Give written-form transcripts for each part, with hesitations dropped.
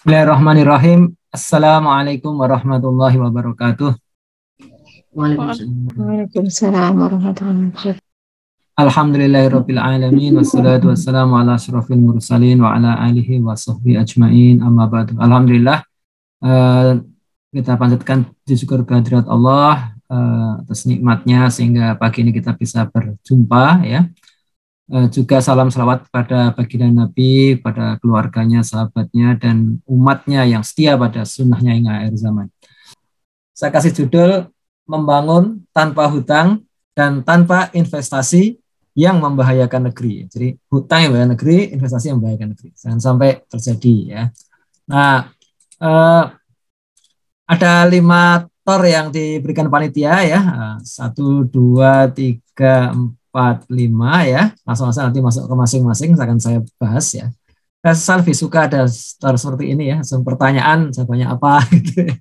Bismillahirrahmanirrahim. Assalamualaikum warahmatullahi wabarakatuh. Waalaikumsalam. Waalaikumsalam warahmatullahi wabarakatuh. Alhamdulillahirabbil alamin wassalatu wassalamu ala asyrofil mursalin wa ala alihi wa sahbihi ajmain amma ba'du. Alhamdulillah, eh, kita panjatkan puji syukur kehadirat Allah atas nikmatnya sehingga pagi ini kita bisa berjumpa ya. Juga salam salawat kepada baginda Nabi, pada keluarganya, sahabatnya, dan umatnya yang setia pada sunnahnya hingga akhir zaman. Saya kasih judul Membangun Tanpa Hutang dan Tanpa Investasi yang Membahayakan Negeri. Jadi hutang yang membahayakan negeri, investasi yang membahayakan negeri. Jangan sampai terjadi ya. Nah, ada 5 tor yang diberikan panitia ya. 1, 2, 3, 4, 5 ya. Langsung saja nanti masuk ke masing-masing akan saya bahas ya. Saya lebih suka ada tor seperti ini ya. Langsung pertanyaan, saya banyak apa gitu.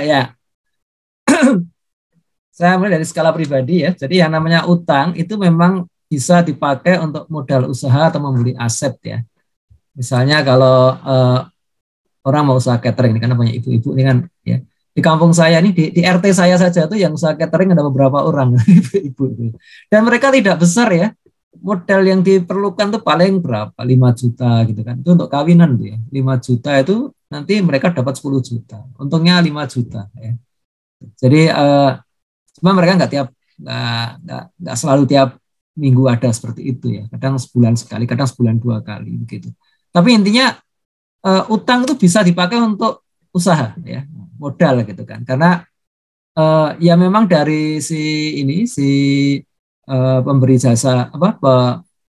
Ya. Saya mulai dari skala pribadi ya. Jadi yang namanya utang itu memang bisa dipakai untuk modal usaha atau membeli aset ya. Misalnya kalau orang mau usaha catering, ini karena banyak ibu-ibu ini kan ya. Di kampung saya ini di RT saya saja tuh yang usaha catering ada beberapa orang ibu-ibu. Dan mereka tidak besar ya. Modal yang diperlukan tuh paling berapa? 5 juta gitu kan. Itu untuk kawinan tuh ya. 5 juta itu nanti mereka dapat 10 juta. Untungnya 5 juta ya. Jadi cuma mereka nggak selalu tiap minggu ada seperti itu ya. Kadang sebulan sekali, kadang sebulan 2 kali begitu. Tapi intinya utang itu bisa dipakai untuk usaha ya, modal gitu kan. Karena ya memang dari si pemberi jasa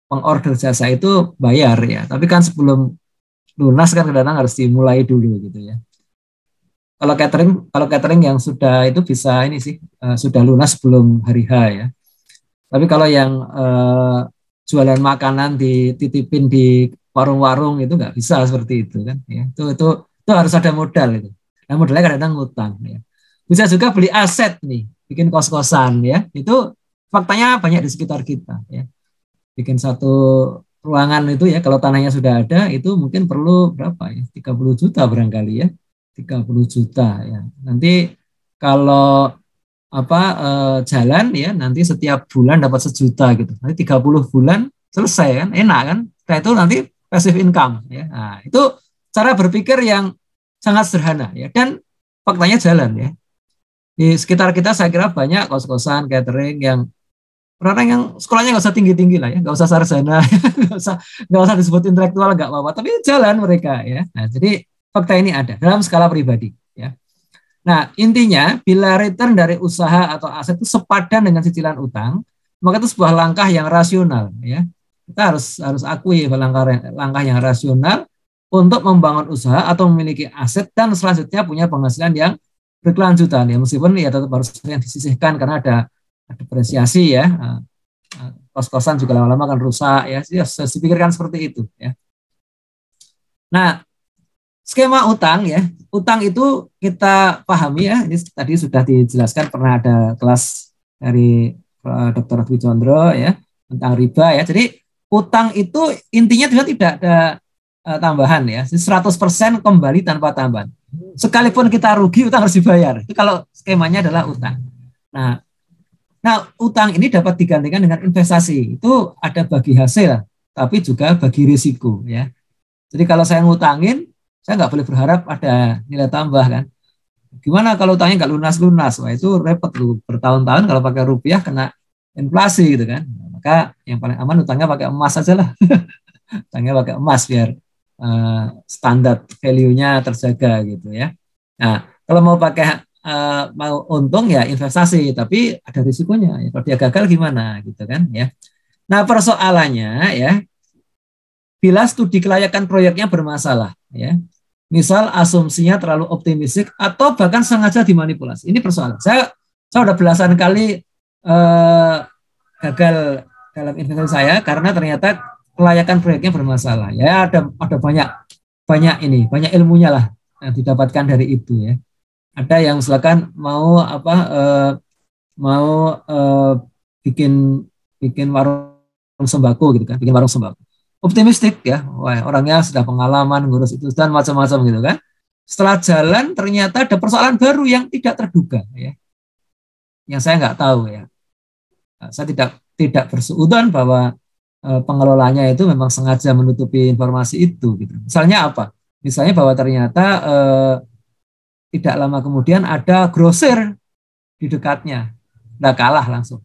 pengorder jasa itu bayar ya. Tapi kan sebelum lunas kan kadang harus dimulai dulu gitu ya. Kalau catering yang sudah itu bisa ini sih sudah lunas sebelum hari H ya. Tapi kalau yang jualan makanan dititipin di warung-warung itu nggak bisa seperti itu kan ya. Itu harus ada modal itu. Nah, modalnya kadang-kadang ngutang ya. Bisa juga beli aset nih, bikin kos-kosan ya. Itu faktanya banyak di sekitar kita ya. Bikin satu ruangan itu ya, kalau tanahnya sudah ada itu mungkin perlu berapa ya? 30 juta barangkali ya. 30 juta ya. Nanti kalau jalan ya nanti setiap bulan dapat 1 juta gitu. Nanti 30 bulan selesai kan, enak kan? Nah, itu nanti passive income ya. Nah, itu cara berpikir yang sangat sederhana ya dan faktanya jalan ya. Di sekitar kita saya kira banyak kos-kosan, catering yang orang yang sekolahnya nggak usah tinggi-tinggi lah ya, nggak usah sarjana, nggak usah disebut intelektual nggak apa-apa, tapi jalan mereka ya. Nah, jadi fakta ini ada dalam skala pribadi ya. Nah, intinya bila return dari usaha atau aset itu sepadan dengan cicilan utang, maka itu sebuah langkah yang rasional ya. Kita harus akui langkah yang rasional untuk membangun usaha atau memiliki aset dan selanjutnya punya penghasilan yang berkelanjutan ya, meskipun ya tetap harus yang disisihkan karena ada depresiasi ya. Kos-kosan juga lama-lama akan rusak ya. Saya pikirkan seperti itu ya. Nah, skema utang ya, utang itu kita pahami ya, ini tadi sudah dijelaskan, pernah ada kelas dari Dr. Dwi Condro ya tentang riba ya. Jadi utang itu intinya tidak ada tambahan ya, 100% kembali tanpa tambahan. Sekalipun kita rugi utang harus dibayar. Itu kalau skemanya adalah utang. Nah, utang ini dapat digantikan dengan investasi. Itu ada bagi hasil, tapi juga bagi risiko ya. Jadi kalau saya ngutangin, saya nggak boleh berharap ada nilai tambah kan. Gimana kalau utangnya nggak lunas-lunas? Wah itu repot loh. Bertahun-tahun kalau pakai rupiah kena inflasi gitu kan. Maka yang paling aman utangnya pakai emas aja lah. Utangnya pakai emas biar standar value-nya terjaga gitu ya. Nah kalau mau pakai mau untung ya investasi, tapi ada risikonya. Ya, kalau dia gagal gimana gitu kan ya. Nah persoalannya ya, bila studi kelayakan proyeknya bermasalah ya. Misal asumsinya terlalu optimistik atau bahkan sengaja dimanipulasi. Ini persoalan. Saya udah belasan kali gagal dalam investasi saya karena ternyata kelayakan proyeknya bermasalah. Ya ada banyak ilmunya lah yang didapatkan dari itu ya. Ada yang misalkan mau bikin warung sembako gitu kan, bikin warung sembako. optimistik ya, wah orangnya sudah pengalaman ngurus itu dan macam-macam gitu kan. Setelah jalan ternyata ada persoalan baru yang tidak terduga ya, yang saya nggak tahu ya. Saya tidak bersuudzon bahwa pengelolanya itu memang sengaja menutupi informasi itu gitu. Misalnya apa? Misalnya bahwa ternyata tidak lama kemudian ada grosir di dekatnya, nggak kalah langsung.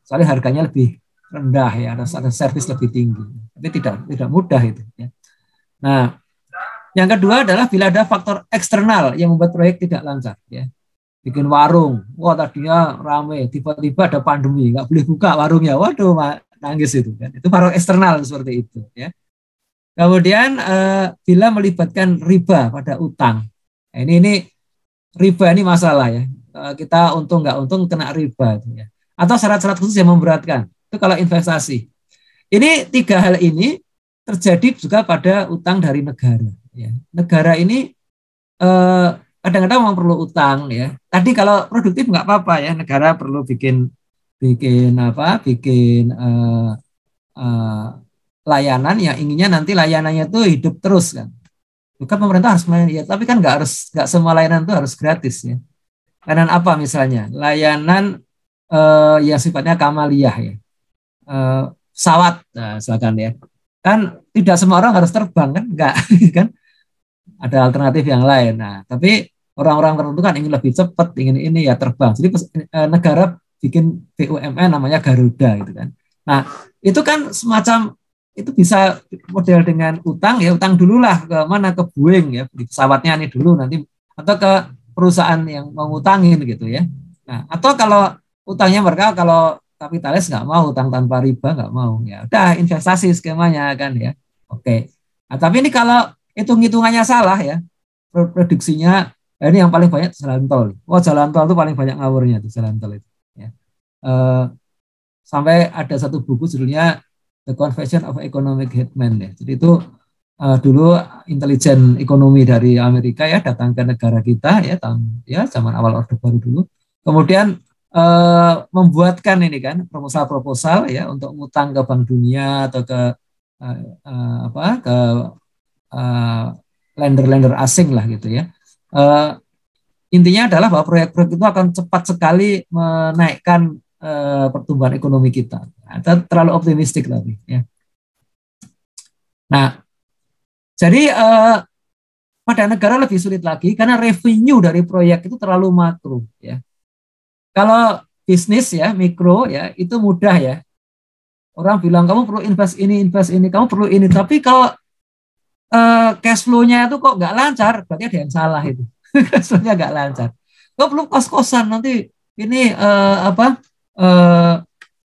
Soalnya harganya lebih rendah ya, ada servis lebih tinggi. Tapi tidak mudah itu. Ya. Nah, yang kedua adalah bila ada faktor eksternal yang membuat proyek tidak lancar. Ya. Bikin warung, wah tadinya rame, tiba-tiba ada pandemi, nggak boleh buka warungnya, waduh nangis itu kan. Itu faktor eksternal seperti itu. Ya. Kemudian bila melibatkan riba pada utang, nah, ini riba ini masalah ya. Kita untung nggak untung kena riba itu ya. Atau syarat-syarat khusus yang memberatkan. Itu kalau investasi. Ini tiga hal ini terjadi juga pada utang dari negara. Ya. Negara ini kadang-kadang memang perlu utang ya. Tadi kalau produktif nggak apa-apa ya. Negara perlu bikin layanan yang inginnya nanti layanannya itu hidup terus kan. Bukan pemerintah harus ya, tapi kan nggak semua layanan itu harus gratis ya. Layanan apa misalnya? Layanan yang sifatnya kamaliyah ya. Pesawat, nah, misalkan ya. Kan tidak semua orang harus terbang kan? Enggak, kan? Ada alternatif yang lain. Nah, tapi orang-orang tertentu kan ingin lebih cepat, ingin ini ya terbang. Jadi negara bikin BUMN namanya Garuda gitu kan. Nah, itu kan semacam itu bisa model dengan utang ya, utang dululah ke mana, ke Boeing ya, di pesawatnya nih dulu nanti, atau ke perusahaan yang mengutangin gitu ya. Nah, atau kalau utangnya mereka kalau kapitalis nggak mau utang tanpa riba, nggak mau ya udah investasi skemanya kan ya. Oke. Nah, tapi ini kalau hitung-hitungannya salah ya, prediksinya ini yang paling banyak jalan tol. Wah, jalan tol itu paling banyak ngawurnya tuh jalan tol itu ya. Sampai ada satu buku judulnya The Confession of Economic Hitman ya. Jadi itu dulu intelijen ekonomi dari Amerika ya datang ke negara kita ya tahun ya zaman awal Orde Baru dulu. Kemudian membuatkan ini kan proposal ya untuk ngutang ke Bank Dunia atau ke lender-lender asing lah gitu ya. Intinya adalah bahwa proyek-proyek itu akan cepat sekali menaikkan pertumbuhan ekonomi kita. Terlalu optimistik tapi ya. Nah, jadi pada negara lebih sulit lagi karena revenue dari proyek itu terlalu makro ya. Kalau bisnis ya mikro ya itu mudah ya. Orang bilang kamu perlu invest ini, kamu perlu ini. Tapi kalau cash flow-nya itu kok nggak lancar, berarti ada yang salah itu. Cash flow-nya nggak lancar. Kok perlu kos-kosan nanti ini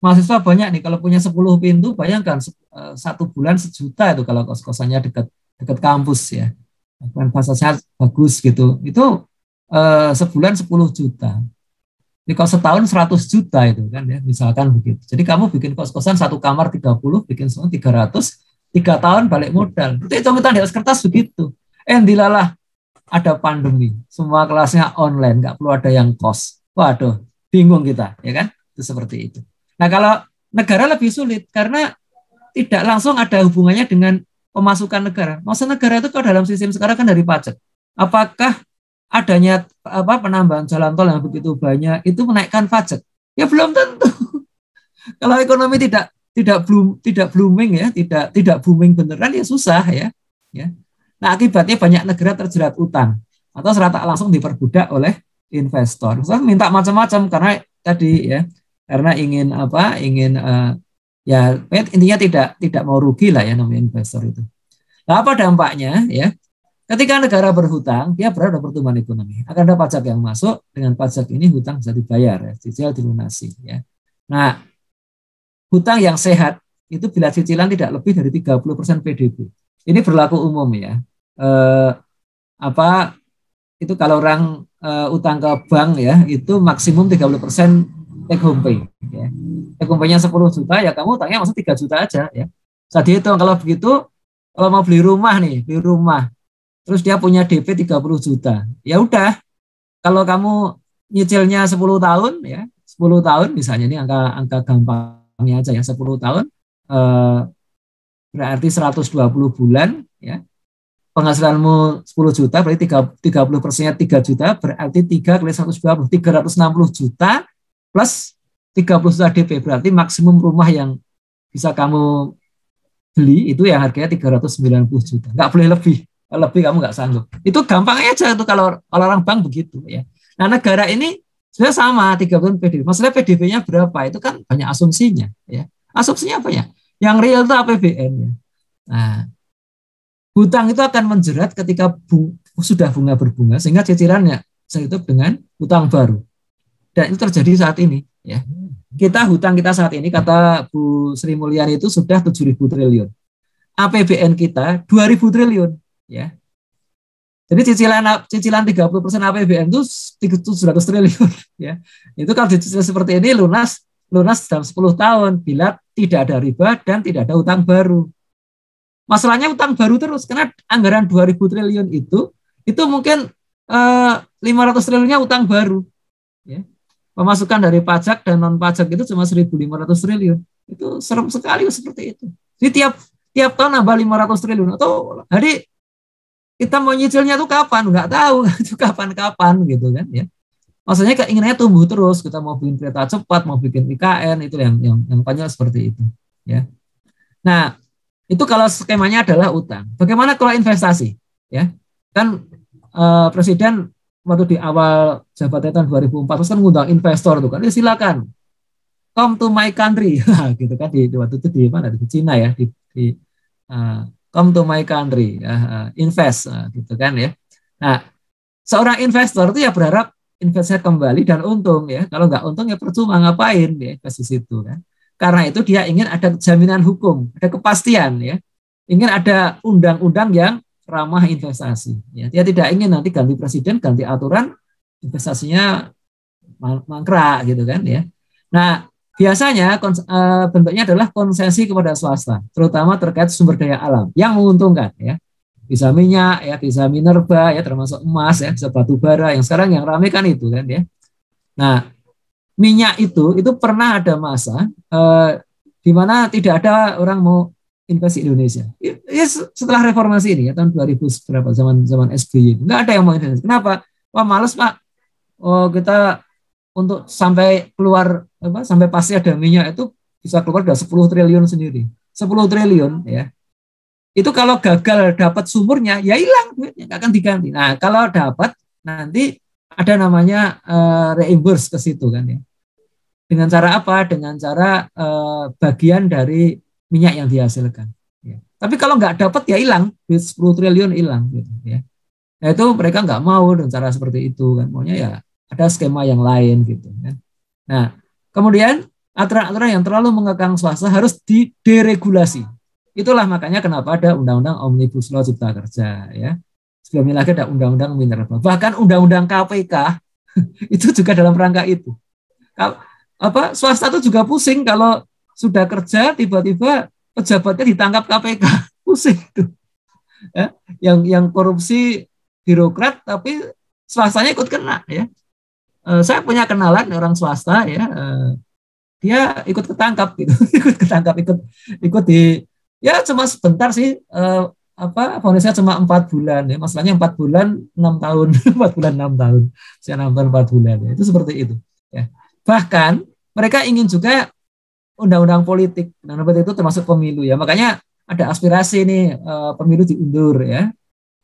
mahasiswa banyak nih, kalau punya 10 pintu, bayangkan 1 bulan 1 juta itu kalau kos-kosannya dekat kampus ya. Fasilitasnya bagus gitu. Itu sebulan 10 juta. Jadi kalau setahun 100 juta itu kan ya, misalkan begitu. Jadi kamu bikin kos-kosan 1 kamar 30, bikin semua 300, 3 tahun balik modal. Itu hitung-hitungan di atas kertas begitu. Dilalah ada pandemi, semua kelasnya online, nggak perlu ada yang kos. Waduh, bingung kita, ya kan? Itu seperti itu. Nah, kalau negara lebih sulit karena tidak langsung ada hubungannya dengan pemasukan negara. Maksud negara itu kalau dalam sistem sekarang kan dari pajak. Apakah adanya penambahan jalan tol yang begitu banyak itu menaikkan pajak? Ya belum tentu. Kalau ekonomi tidak booming ya, tidak booming beneran ya susah ya. Nah, akibatnya banyak negara terjerat utang atau secara tak langsung diperbudak oleh investor. Misalnya minta macam-macam karena tadi ya, karena ingin ya intinya tidak mau rugi lah ya namanya investor itu. Nah, apa dampaknya ya? Ketika negara berhutang, dia berada pertumbuhan ekonomi. Akan ada pajak yang masuk, dengan pajak ini hutang bisa dibayar, ya, cicil dilunasi. Ya. Nah, hutang yang sehat itu bila cicilan tidak lebih dari 30% PDB. Ini berlaku umum ya. Itu kalau orang utang ke bank ya, itu maksimum 30% take home pay. Ya. Take home pay-nya 10 juta, ya kamu utangnya masuk 3 juta aja. Ya. Saya dihitung kalau begitu, kalau mau beli rumah, terus dia punya DP 30 juta. Ya udah, kalau kamu nyicilnya 10 tahun ya, 10 tahun misalnya ini angka gampangnya aja ya, 10 tahun berarti 120 bulan, ya. Penghasilanmu 10 juta, berarti 30%-nya 3 juta, berarti 3 kali 120, 360 juta, plus 30 juta DP, berarti maksimum rumah yang bisa kamu beli itu yang harganya 390 juta. Nggak boleh lebih. Kalau lebih kamu nggak sanggup. Itu gampang aja itu kalau orang bank begitu, ya. Nah, negara ini sudah sama 30 PDB. Maksudnya PDB-nya berapa? Itu kan banyak asumsinya, ya. Asumsinya apa ya? Yang real itu APBN, ya. Nah, hutang itu akan menjerat ketika sudah bunga berbunga sehingga cicilannya saya hidup dengan hutang baru. Dan itu terjadi saat ini, ya. Hutang kita saat ini kata Bu Sri Mulyani itu sudah 7.000 triliun. APBN kita 2.000 triliun, ya. Jadi cicilan 30% APBN itu 700 triliun, ya. Itu kalau dicicil seperti ini lunas dalam 10 tahun bila tidak ada riba dan tidak ada utang baru. Masalahnya utang baru terus karena anggaran 2.000 triliun itu mungkin 500 triliunnya utang baru, ya. Pemasukan dari pajak dan non pajak itu cuma 1.500 triliun. Itu serem sekali seperti itu. Jadi tiap tahun nambah 500 triliun atau hari kita mau nyicilnya tuh kapan? Nggak tahu itu kapan-kapan gitu kan, ya. Maksudnya keinginannya tumbuh terus. Kita mau bikin kereta cepat, mau bikin IKN, itu yang panjang seperti itu, ya. Nah, itu kalau skemanya adalah utang. Bagaimana kalau investasi? Ya, kan Presiden waktu di awal jabatannya tahun 2014 kan ngundang investor tuh kan, ya silakan come to my country, gitu kan di waktu itu di mana di Cina ya, come to my country, invest, gitu kan ya. Nah, seorang investor itu ya berharap investasinya kembali dan untung ya. Kalau nggak untung ya percuma ngapain ya investasi situ kan. Karena itu dia ingin ada jaminan hukum, ada kepastian ya. Ingin ada undang-undang yang ramah investasi. Ya. Dia tidak ingin nanti ganti presiden, ganti aturan, investasinya mangkrak gitu kan ya. Nah, biasanya bentuknya adalah konsesi kepada swasta, terutama terkait sumber daya alam yang menguntungkan ya. Bisa minyak ya, bisa minerba ya, termasuk emas ya, bisa batu bara yang sekarang yang ramai kan itu kan ya. Nah, minyak itu pernah ada masa di mana tidak ada orang mau investasi Indonesia. Ya, setelah reformasi ini ya tahun 2000 berapa zaman SBY nggak ada yang mau investasi. Kenapa? Wah males Pak. Oh kita untuk sampai keluar sampai pasti ada minyak itu bisa keluar dari 10 triliun sendiri. 10 triliun ya. Itu kalau gagal dapat sumurnya ya hilang duitnya, nggak akan diganti. Nah kalau dapat nanti ada namanya reimburse ke situ kan ya. Dengan cara apa? Dengan cara bagian dari minyak yang dihasilkan. Ya. Tapi kalau nggak dapat ya hilang, 10 triliun hilang. Gitu, ya. Nah itu mereka nggak mau dengan cara seperti itu kan, maunya ya ada skema yang lain gitu. Kan. Nah kemudian aturan-aturan yang terlalu mengekang swasta harus dideregulasi. Itulah makanya kenapa ada undang-undang Omnibus Law Cipta Kerja. Ya. Sebelumnya lagi ada undang-undang minerba. Bahkan undang-undang KPK itu juga dalam rangka itu. Swasta itu juga pusing kalau sudah kerja tiba-tiba pejabatnya ditangkap KPK, pusing itu. Ya, yang korupsi birokrat tapi swastanya ikut kena ya. Saya punya kenalan orang swasta ya, dia ikut ketangkap gitu, ikut di ya cuma sebentar sih vonisnya cuma 4 bulan ya, masalahnya 4 bulan 6 tahun 4 bulan 6 tahun saya 6 tahun 4 bulan ya. Itu seperti itu ya. Bahkan mereka ingin juga undang-undang politik. Undang-undang itu termasuk pemilu ya. Makanya ada aspirasi nih pemilu diundur ya.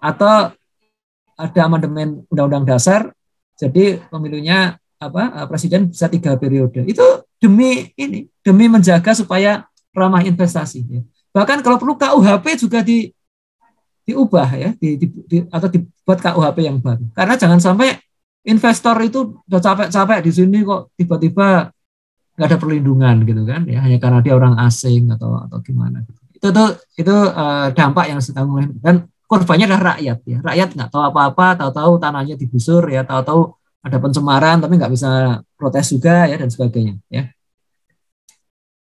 Atau ada amandemen undang-undang dasar. Jadi pemilunya presiden bisa 3 periode. Itu demi menjaga supaya ramah investasi ya. Bahkan kalau perlu KUHP juga diubah ya, atau dibuat KUHP yang baru. Karena jangan sampai investor itu udah capek-capek di sini kok tiba-tiba nggak ada perlindungan gitu kan ya, hanya karena dia orang asing atau gimana gitu. Itu dampak yang sedang mulai, dan korbannya adalah rakyat ya. Rakyat nggak tahu apa-apa, tahu-tahu tanahnya digusur ya, tahu-tahu ada pencemaran tapi nggak bisa protes juga ya, dan sebagainya ya.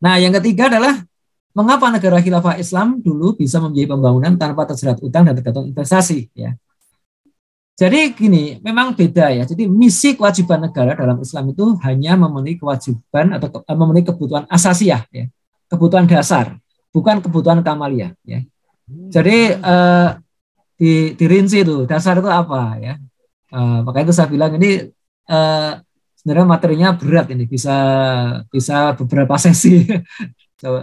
Nah yang ketiga adalah mengapa negara khilafah Islam dulu bisa membiayai pembangunan tanpa terjerat utang dan tergantung investasi ya. Jadi gini, memang beda ya. Jadi misi kewajiban negara dalam Islam itu hanya memenuhi kewajiban atau memenuhi kebutuhan asasiah, ya, kebutuhan dasar, bukan kebutuhan kamaliyah ya. Jadi dirinci itu dasar itu apa ya. Maka itu saya bilang ini sebenarnya materinya berat, ini bisa beberapa sesi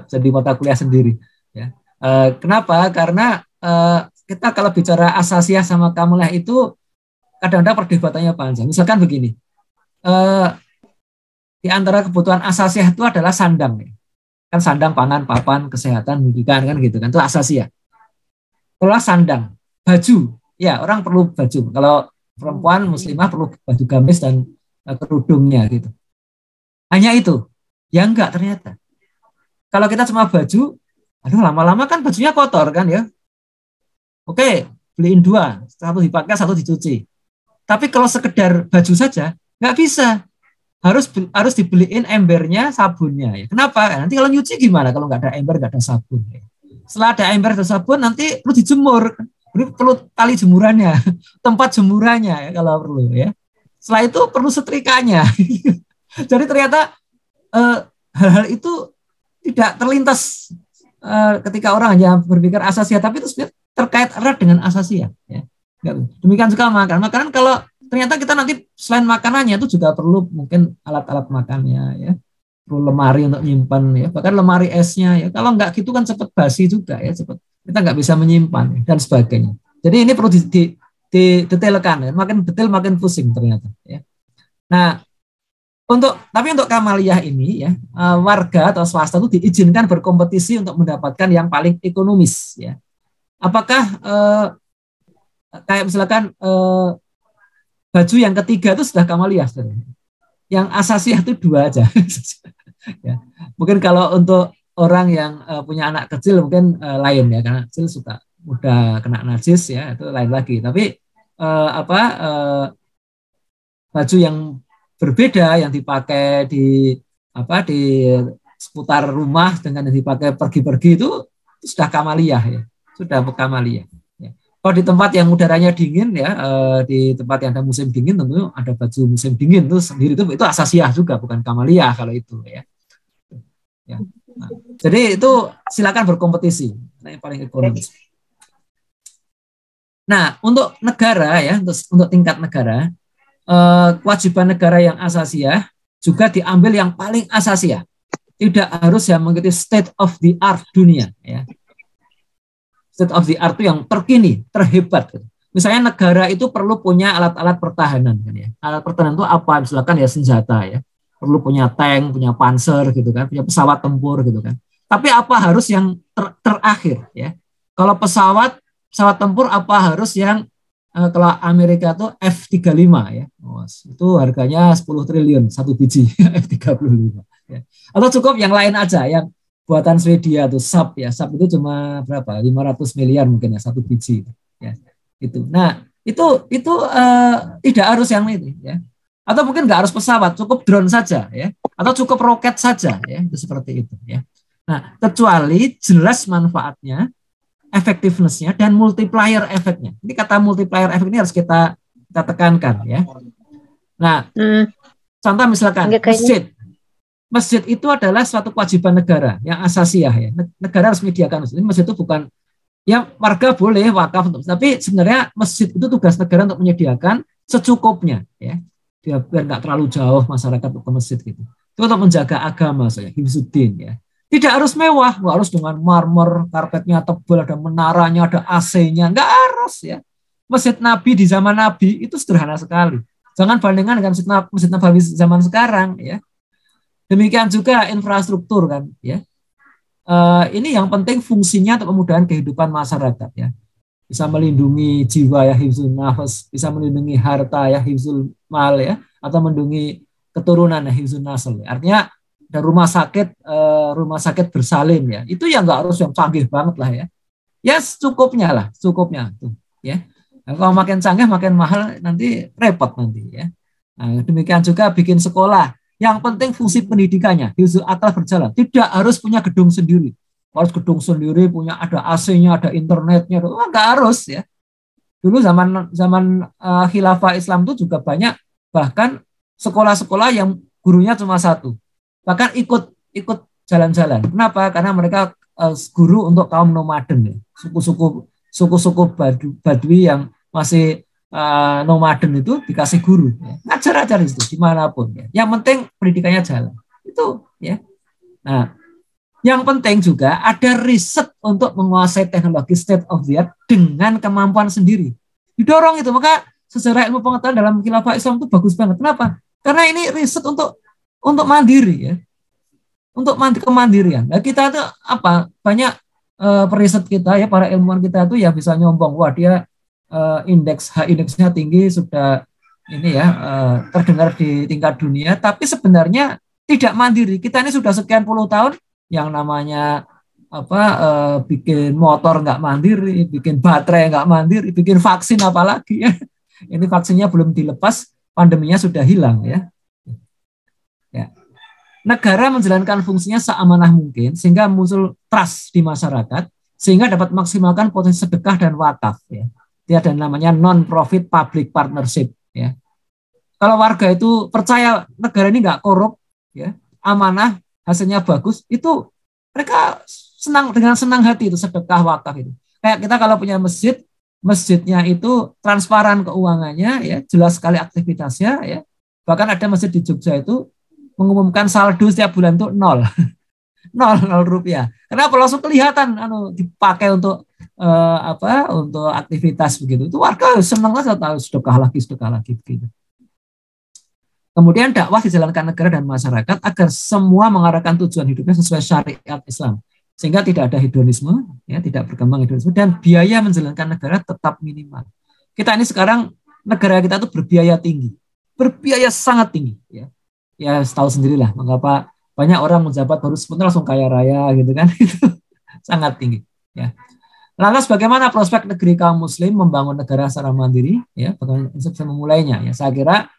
jadi mata kuliah sendiri ya. Kenapa? Karena kita kalau bicara asasiyah sama kamaliyah itu kadang-kadang perdebatannya panjang. Misalkan begini, di antara kebutuhan asasiyah itu adalah sandang ya. Kan sandang, pangan, papan, kesehatan, pendidikan kan gitu kan, itu asasiyah. Kalau sandang, baju, ya orang perlu baju. Kalau perempuan muslimah perlu baju gamis dan kerudungnya gitu. Hanya itu? Ya enggak ternyata. Kalau kita cuma baju, aduh lama-lama kan bajunya kotor kan ya. Oke, beliin 2, 1 dipakai, 1 dicuci. Tapi kalau sekedar baju saja, nggak bisa. Harus dibeliin embernya, sabunnya. Ya. Kenapa? Nanti kalau nyuci gimana? Kalau nggak ada ember, nggak ada sabun. Ya. Setelah ada ember dan sabun, nanti perlu dijemur. Perlu tali jemurannya, tempat jemurannya ya, kalau perlu ya. Setelah itu perlu setrikanya. Jadi ternyata hal-hal itu tidak terlintas ketika orang hanya berpikir asasiyah, tapi itu terkait erat dengan asasiyah. Ya. Demikian juga makan. Makanan kalau ternyata kita nanti selain makanannya itu juga perlu mungkin alat-alat makannya ya, perlu lemari untuk nyimpan ya, bahkan lemari esnya ya. Kalau nggak gitu kan cepat basi juga ya, cepat kita nggak bisa menyimpan ya, dan sebagainya. Jadi ini perlu didetailkan ya. Makin detail makin pusing ternyata ya. Nah, tapi untuk kamaliyah ini ya, warga atau swasta itu diizinkan berkompetisi untuk mendapatkan yang paling ekonomis ya. Apakah kayak misalkan baju yang ketiga itu sudah kamaliyah, yang asasiyah itu 2 aja. Ya. Mungkin kalau untuk orang yang punya anak kecil mungkin lain ya, karena kecil suka mudah kena najis ya, itu lain lagi. Tapi baju yang berbeda yang dipakai di seputar rumah dengan yang dipakai pergi-pergi itu sudah kamaliyah ya, sudah kamaliyah. Kalau di tempat yang udaranya dingin ya, di tempat yang ada musim dingin tentu ada baju musim dingin itu sendiri, itu asasiyah juga, bukan kamaliyah kalau itu ya. Ya. Nah, jadi itu silakan berkompetisi, yang paling ekonomis. Nah, untuk negara ya, untuk tingkat negara, kewajiban negara yang asasiyah juga diambil yang paling asasiyah. Tidak harus yang mengikuti state of the art dunia ya. State of the art itu yang terkini, terhebat. Misalnya negara itu perlu punya alat-alat pertahanan kan ya. Alat pertahanan itu apa? Misalkan ya senjata ya. Perlu punya tank, punya panzer gitu kan, punya pesawat tempur gitu kan. Tapi apa harus yang terakhir ya? Kalau pesawat tempur apa harus yang kalau Amerika tuh F-35 ya. Itu harganya 10 triliun satu biji F-35 ya. Atau cukup yang lain aja, yang buatan Swedia tuh SAP ya. SAP itu cuma berapa? 500 miliar mungkin ya satu biji ya. Itu. Nah, itu tidak harus yang ini ya. Atau mungkin nggak harus pesawat, cukup drone saja ya. Atau cukup roket saja ya. Itu seperti itu ya. Nah, kecuali jelas manfaatnya, effectiveness-nya dan multiplier efeknya. Ini kata multiplier efek ini harus kita tekankan ya. Nah, contoh misalkan masjid itu adalah suatu kewajiban negara yang asasiyah ya. Negara harus menyediakan masjid. Masjid itu bukan ya warga boleh wakaf untuk, tapi sebenarnya masjid itu tugas negara untuk menyediakan secukupnya ya. Biar nggak terlalu jauh masyarakat untuk ke masjid gitu. Itu untuk menjaga agama saya, hifzuddin ya. Tidak harus mewah, nggak harus dengan marmer, karpetnya tebal, ada menaranya, ada AC-nya, nggak harus ya. Masjid Nabi di zaman Nabi itu sederhana sekali. Jangan bandingkan dengan masjid Nabawi zaman sekarang ya. Demikian juga infrastruktur kan ya. Ini yang penting fungsinya untuk kemudahan kehidupan masyarakat ya. Bisa melindungi jiwa ya, hifzul nafas, bisa melindungi harta ya, hifzul mal ya, atau melindungi keturunan ya, hifzul nasl. Artinya ada rumah sakit bersalin ya. Itu ya nggak harus yang canggih banget lah ya. Ya cukupnya tuh ya. Nah, kalau makin canggih makin mahal nanti repot nanti ya. Nah, demikian juga bikin sekolah. Yang penting fungsi pendidikannya, hifzul akal berjalan. Tidak harus punya gedung sendiri. Harus gedung sendiri, punya ada AC-nya, ada internetnya. Nggak harus ya. Dulu zaman khilafah Islam itu juga banyak, bahkan sekolah-sekolah yang gurunya cuma 1. Bahkan ikut jalan-jalan. Kenapa? Karena mereka guru untuk kaum nomaden ya, suku-suku Badui yang masih nomaden itu dikasih guru, ya. Ngajar-ajar itu dimanapun ya. Yang penting pendidikannya jalan itu ya. Nah, yang penting juga ada riset untuk menguasai teknologi state of the art dengan kemampuan sendiri. Didorong itu, maka sejarah ilmu pengetahuan dalam khilafah Islam itu bagus banget. Kenapa? Karena ini riset untuk mandiri ya, untuk kemandirian. Nah, kita itu apa? Banyak periset kita ya, para ilmuwan kita itu ya bisa nyombong, wah dia indeksnya tinggi, sudah ini ya terdengar di tingkat dunia, tapi sebenarnya tidak mandiri. Kita ini sudah sekian puluh tahun yang namanya bikin motor nggak mandiri, bikin baterai nggak mandiri, bikin vaksin apalagi ya. Ini vaksinnya belum dilepas, pandeminya sudah hilang ya. Ya. Negara menjalankan fungsinya seamanah mungkin sehingga muncul trust di masyarakat sehingga dapat maksimalkan potensi sedekah dan wakaf ya. Dia ada namanya non-profit public partnership ya. Kalau warga itu percaya negara ini nggak korup ya, amanah, hasilnya bagus, itu mereka dengan senang hati itu sedekah wakaf itu. Kayak kita kalau punya masjid, masjidnya itu transparan keuangannya ya, jelas sekali aktivitasnya ya. Bahkan ada masjid di Jogja itu mengumumkan saldo setiap bulan itu nol. nol rupiah. Kenapa? Langsung kelihatan dipakai untuk untuk aktivitas begitu. Itu warga senang lah, tahu sedekah lagi begitu. Kemudian dakwah dijalankan negara dan masyarakat agar semua mengarahkan tujuan hidupnya sesuai syariat Islam. Sehingga tidak ada hedonisme, ya, tidak berkembang hedonisme, dan biaya menjalankan negara tetap minimal. Kita ini sekarang, negara kita itu berbiaya tinggi. Berbiaya sangat tinggi. Ya tahu sendirilah mengapa banyak orang menjabat baru sebentar langsung kaya raya gitu kan. Itu sangat tinggi. Ya. Lantas bagaimana prospek negeri kaum muslim membangun negara secara mandiri? Ya, bagaimana bisa memulainya? Ya, saya kira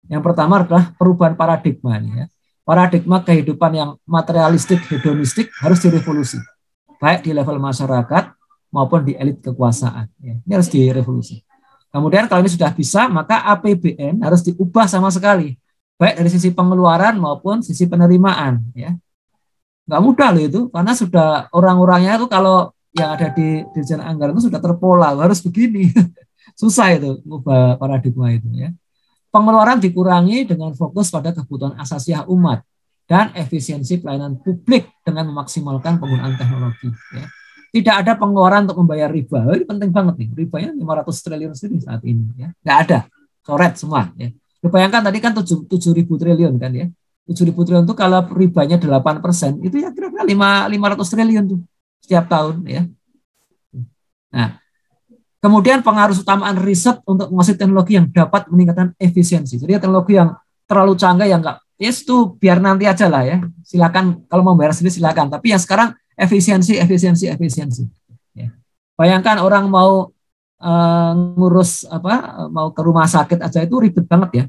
yang pertama adalah perubahan paradigma ya. Paradigma kehidupan yang materialistik, hedonistik harus direvolusi. Baik di level masyarakat maupun di elit kekuasaan. Ya. Ini harus direvolusi. Kemudian kalau ini sudah bisa, maka APBN harus diubah sama sekali. Baik dari sisi pengeluaran maupun sisi penerimaan. Ya. Nggak mudah loh itu, karena sudah orang-orangnya itu kalau yang ada di Dirjen Anggaran itu sudah terpola, harus begini. Susah itu, ubah paradigma itu ya. Pengeluaran dikurangi dengan fokus pada kebutuhan asasiah umat dan efisiensi pelayanan publik dengan memaksimalkan penggunaan teknologi. Ya. Tidak ada pengeluaran untuk membayar riba. Ini penting banget nih. Ribanya 500 triliun sendiri saat ini. Ya. Nggak ada. Coret semua. Ya. Bayangkan tadi kan 7.000 triliun kan ya. 7.000 triliun itu kalau ribanya 8%, itu ya kira-kira 500 triliun tuh setiap tahun. Ya. Nah, kemudian pengaruh utamaan riset untuk menguasai teknologi yang dapat meningkatkan efisiensi. Jadi teknologi yang terlalu canggih yang enggak, yes itu biar nanti aja lah ya. Silakan kalau mau bayar sendiri silakan. Tapi yang sekarang efisiensi. Ya. Bayangkan orang mau ngurus mau ke rumah sakit aja itu ribet banget ya.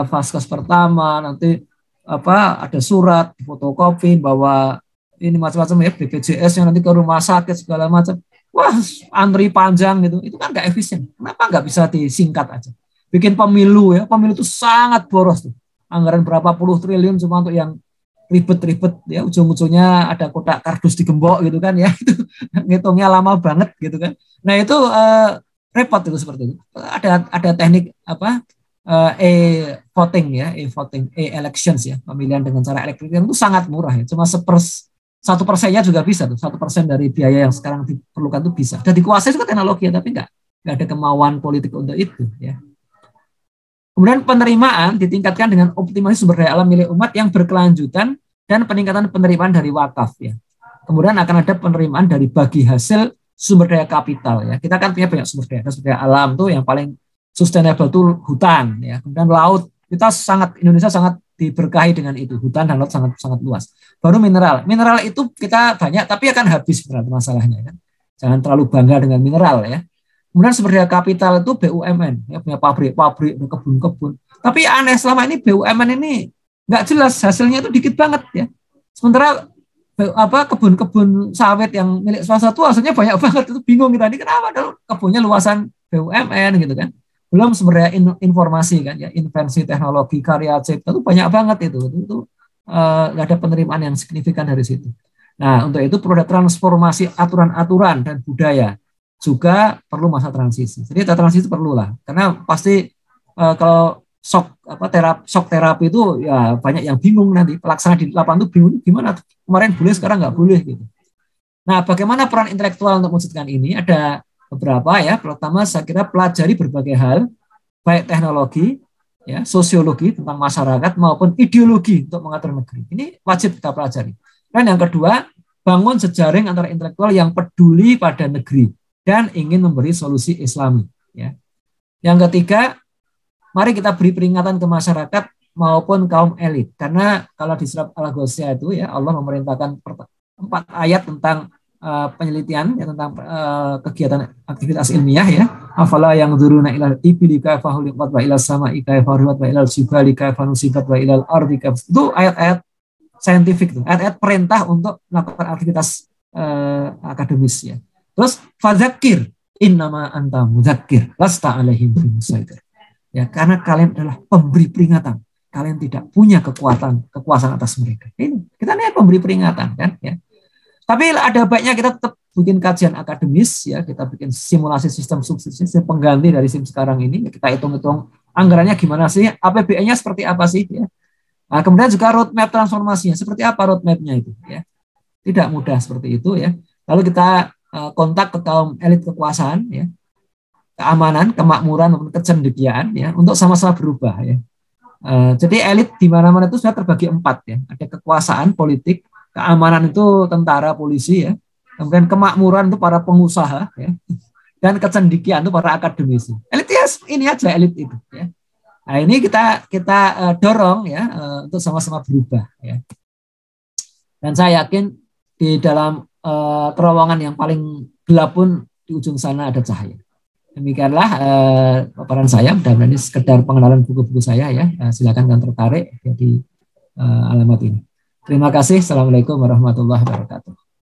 Vaskes pertama nanti ada surat, fotokopi, bawa ini macam-macam ya BPJS yang nanti ke rumah sakit segala macam. Wah, antri panjang gitu. Itu kan nggak efisien. Kenapa nggak bisa disingkat aja? Bikin pemilu ya. Pemilu itu sangat boros tuh. Anggaran berapa puluh triliun cuma untuk yang ribet-ribet ya. Ujung-ujungnya ada kotak kardus digembok gitu kan ya. Itu ngitungnya lama banget gitu kan. Nah itu repot itu seperti itu. Ada teknik e-voting ya, e-elections ya. Pemilihan dengan cara elektronik itu sangat murah ya. Cuma 1%-nya juga bisa tuh, 1% dari biaya yang sekarang diperlukan itu bisa. Dan dikuasai juga teknologi ya, tapi nggak ada kemauan politik untuk itu ya. Kemudian penerimaan ditingkatkan dengan optimalisasi sumber daya alam milik umat yang berkelanjutan dan peningkatan penerimaan dari wakaf ya. Kemudian akan ada penerimaan dari bagi hasil sumber daya kapital ya. Kita kan punya banyak sumber daya alam tuh yang paling sustainable tuh hutan ya. Kemudian laut, Indonesia sangat diberkahi dengan itu, hutan dan laut sangat luas. Baru mineral itu kita banyak tapi akan habis berat masalahnya kan. Jangan terlalu bangga dengan mineral ya. Kemudian sumber daya kapital itu BUMN ya, punya pabrik, kebun-kebun. Tapi aneh selama ini BUMN ini nggak jelas hasilnya itu dikit banget ya. Sementara kebun-kebun sawit yang milik swasta itu hasilnya banyak banget, itu bingung kita ini kenapa dong kebunnya luasan BUMN gitu kan. Belum sumber daya informasi kan ya, invensi teknologi karya cipta itu banyak banget itu nggak ada penerimaan yang signifikan dari situ. Nah, untuk itu perlu ada transformasi aturan-aturan dan budaya. Juga perlu masa transisi. Jadi transisi perlulah, karena pasti kalau shock terapi itu ya banyak yang bingung nanti. Pelaksana di lapangan itu bingung gimana kemarin boleh sekarang nggak boleh gitu. Nah, bagaimana peran intelektual untuk mewujudkan ini? Ada beberapa ya. Pertama, saya kira pelajari berbagai hal, baik teknologi, ya, sosiologi tentang masyarakat maupun ideologi untuk mengatur negeri. Ini wajib kita pelajari. Dan yang kedua, bangun jejaring antara intelektual yang peduli pada negeri dan ingin memberi solusi Islami. Ya. Yang ketiga, mari kita beri peringatan ke masyarakat maupun kaum elit. Karena kalau di surat Al-Ghasyiyah itu ya Allah memerintahkan 4 ayat tentang penelitian ya, tentang kegiatan aktivitas ilmiah ya. Afala yang dzuruna ilal ibli kaifa khuliqat wa ilal sama'i kaifa ruwat wa ilal jibali kaifa nusibat wa ilal ardi kaifa. Itu ayat-ayat saintifik tuh, ayat-ayat perintah untuk melakukan aktivitas akademis ya. Terus fadzakir innama anta mudzakir lasta alaihim bimusaitir. Ya, karena kalian adalah pemberi peringatan. Kalian tidak punya kekuasaan atas mereka. Ini kita nih pemberi peringatan kan ya. Tapi ada baiknya kita tetap bikin kajian akademis ya, kita bikin simulasi sistem subsidi, sistem pengganti dari SIM sekarang ini, kita hitung-hitung anggarannya gimana sih, APBN-nya seperti apa sih ya. Nah, kemudian juga roadmap transformasinya, seperti apa roadmap-nya itu ya. Tidak mudah seperti itu ya. Lalu kita kontak ke kaum elit kekuasaan ya, keamanan, kemakmuran maupun kecendekiaan ya, untuk sama-sama berubah ya. Jadi elit di mana-mana itu sudah terbagi 4 ya. Ada kekuasaan politik, keamanan itu tentara, polisi ya. Kemudian kemakmuran itu para pengusaha ya. Dan kecendikian itu para akademisi. Elit ya ini aja elit itu ya. Nah, ini kita dorong ya untuk sama-sama berubah ya. Dan saya yakin di dalam terowongan yang paling gelap pun di ujung sana ada cahaya. Demikianlah paparan saya. Mudah-mudahan ini sekedar pengenalan buku-buku saya ya. Silakan yang tertarik ya, di alamat ini. Terima kasih. Assalamualaikum warahmatullahi wabarakatuh.